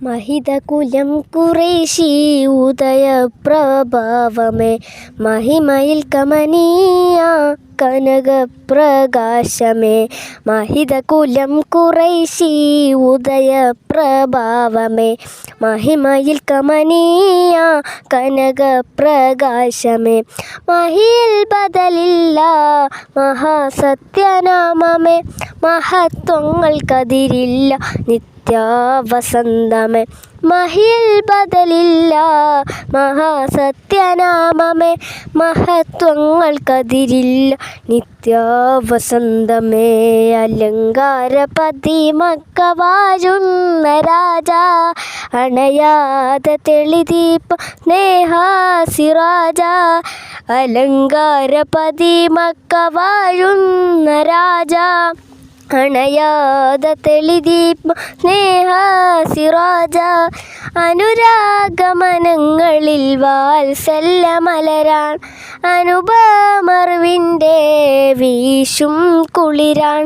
മഹിതകുലം ഖുറൈശി ഉദയപ്രഭാവമേ, മഹിമയിൽ കമനീയ കനകപ്രകാശമേ. മഹിതകുലം ഖുറൈശി ഉദയപ്രഭാവമേ, മഹിമയിൽ കമനീയ കനകപ്രകാശമേ. മഹിയിൽ ബദലില്ല മഹാസത്യനാമമേ, മഹത്വങ്ങൾക്കതിരില്ല നിത്യവസന്തമേ. മഹിയിൽ ബദലില്ല മഹാസത്യനാമമേ, മഹത്വങ്ങൾക്കതിരില്ല നിത്യവസന്തമേ. അലങ്കാരപതി മക്കവാഴുന്ന രാജ, അണയാതെ തെളിദീപ സ്നേഹസിറാജ. അലങ്കാരപതി മക്കവാഴുന്ന രാജ, അണയാതെ തെളിദീപ സ്നേഹസിറാജ. അനുരാഗമനങ്ങളിൽ വാത്സല്യമലരാൻ, അനുപമറിവിൻ്റെ വീശും കുളിരാൻ.